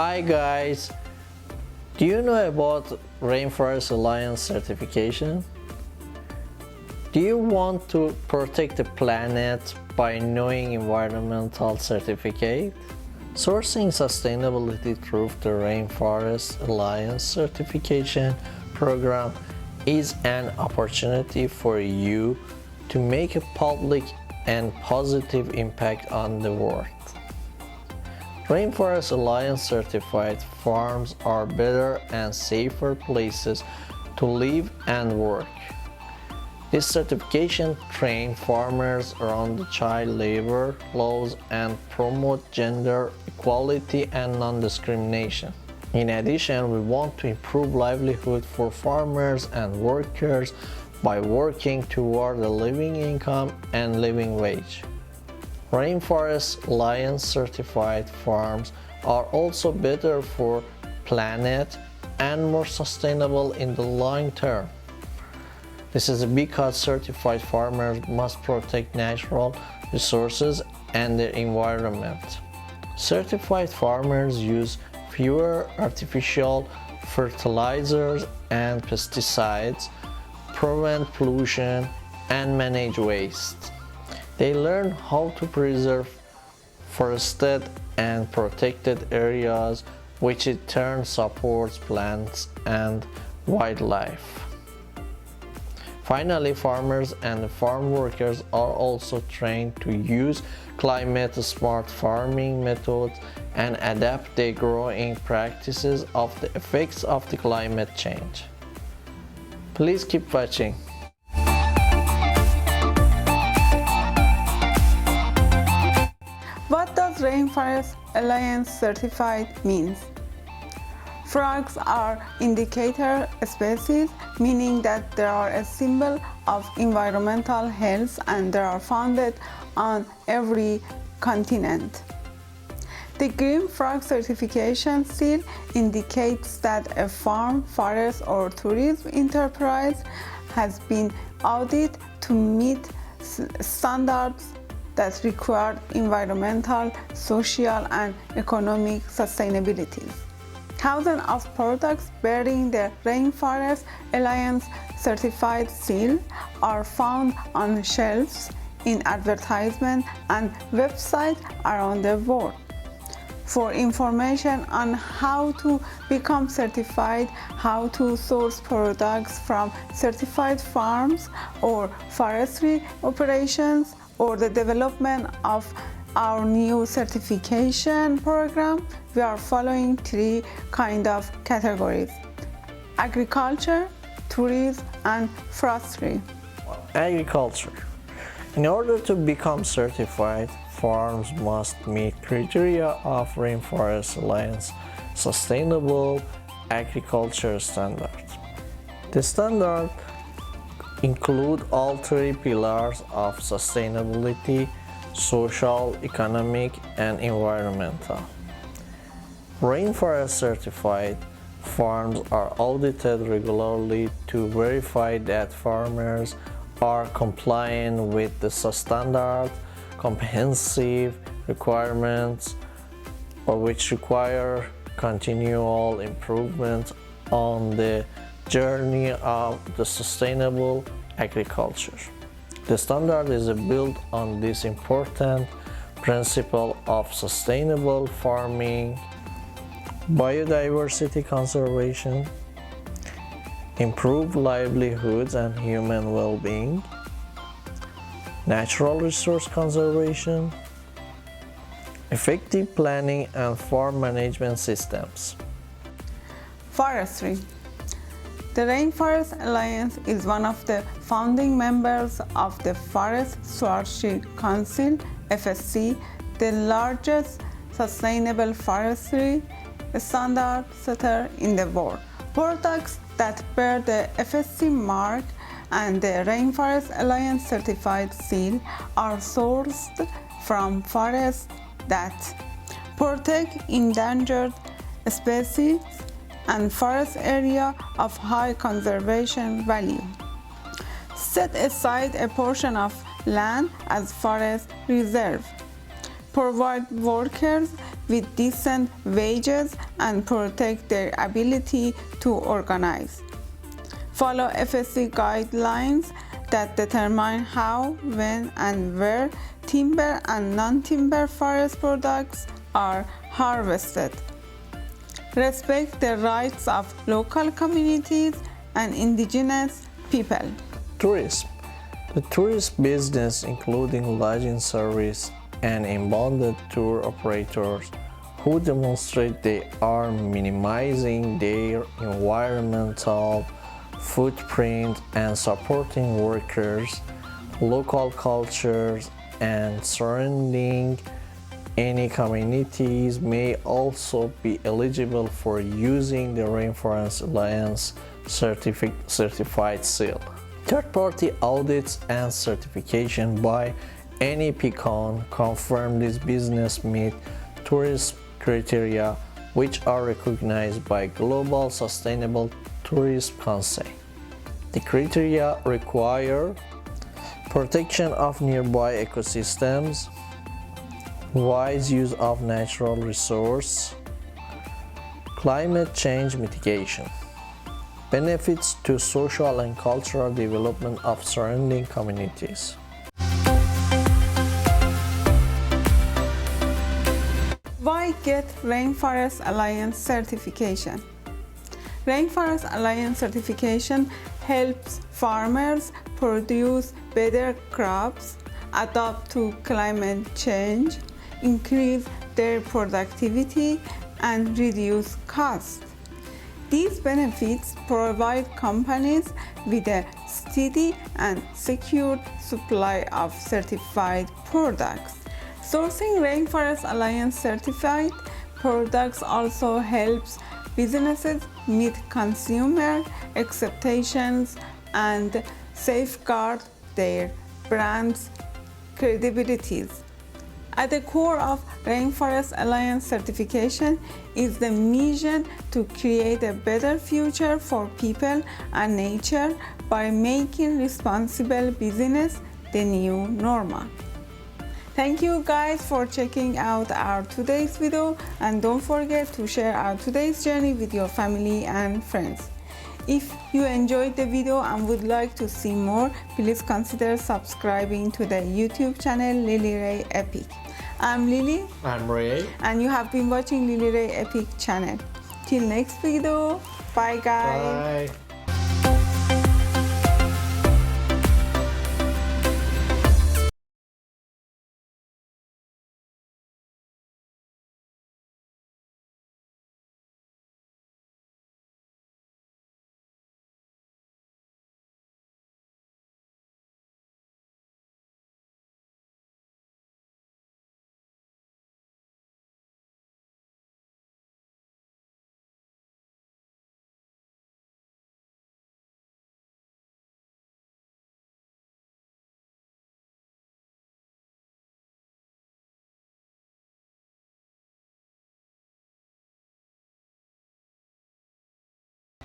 Hi guys, do you know about Rainforest Alliance Certification? Do you want to protect the planet by knowing environmental certificate? Sourcing sustainability through the Rainforest Alliance Certification program is an opportunity for you to make a public and positive impact on the world. Rainforest Alliance Certified farms are better and safer places to live and work. This certification trains farmers around the child labor laws and promote gender equality and non-discrimination. In addition, we want to improve livelihood for farmers and workers by working toward a living income and living wage. Rainforest Alliance certified farms are also better for planet and more sustainable in the long term. This is because certified farmers must protect natural resources and the environment. Certified farmers use fewer artificial fertilizers and pesticides, prevent pollution, and manage waste. They learn how to preserve forested and protected areas, which in turn supports plants and wildlife. Finally, farmers and farm workers are also trained to use climate-smart farming methods and adapt their growing practices of the effects of the climate change. Please keep watching. What does Rainforest Alliance Certified means? Frogs are indicator species, meaning that they are a symbol of environmental health and they are found on every continent. The Green Frog Certification seal indicates that a farm, forest, or tourism enterprise has been audited to meet standards that require environmental, social, and economic sustainability. Thousands of products bearing the Rainforest Alliance Certified seal are found on shelves, in advertisements, and websites around the world. For information on how to become certified, how to source products from certified farms or forestry operations, or the development of our new certification program, we are following three kinds of categories: agriculture, tourism, and forestry. Agriculture. In order to become certified, farms must meet criteria of Rainforest Alliance Sustainable Agriculture Standards. The standard include all three pillars of sustainability: social, economic, and environmental. Rainforest certified farms are audited regularly to verify that farmers are compliant with the standard comprehensive requirements, or which require continual improvement on the journey of the sustainable agriculture. The standard is built on this important principle of sustainable farming, biodiversity conservation, improved livelihoods and human well-being, natural resource conservation, effective planning and farm management systems. Forestry. The Rainforest Alliance is one of the founding members of the Forest Stewardship Council (FSC), the largest sustainable forestry standard setter in the world. Products that bear the FSC mark and the Rainforest Alliance Certified seal are sourced from forests that protect endangered species and forest area of high conservation value. Set aside a portion of land as forest reserve. Provide workers with decent wages and protect their ability to organize. Follow FSC guidelines that determine how, when, and where timber and non-timber forest products are harvested. Respect the rights of local communities and indigenous people. Tourism. The tourist business, including lodging service and inbound tour operators who demonstrate they are minimizing their environmental footprint and supporting workers, local cultures, and surrounding any communities may also be eligible for using the Rainforest Alliance Certified seal. Third-party audits and certification by any PCON confirm this business meet tourism criteria which are recognized by Global Sustainable Tourism Council. The criteria require protection of nearby ecosystems, wise use of natural resources, climate change mitigation, benefits to social and cultural development of surrounding communities. Why get Rainforest Alliance Certification? Rainforest Alliance Certification helps farmers produce better crops, adapt to climate change, increase their productivity, and reduce costs. These benefits provide companies with a steady and secure supply of certified products. Sourcing Rainforest Alliance certified products also helps businesses meet consumer expectations and safeguard their brand's credibility. At the core of Rainforest Alliance certification is the mission to create a better future for people and nature by making responsible business the new normal. Thank you guys for checking out our today's video, and don't forget to share our today's journey with your family and friends. If you enjoyed the video and would like to see more, please consider subscribing to the YouTube channel LiliRayEpic. I'm Lily. I'm Ray. And you have been watching LiliRayEpic channel. Till next video, bye guys. Bye.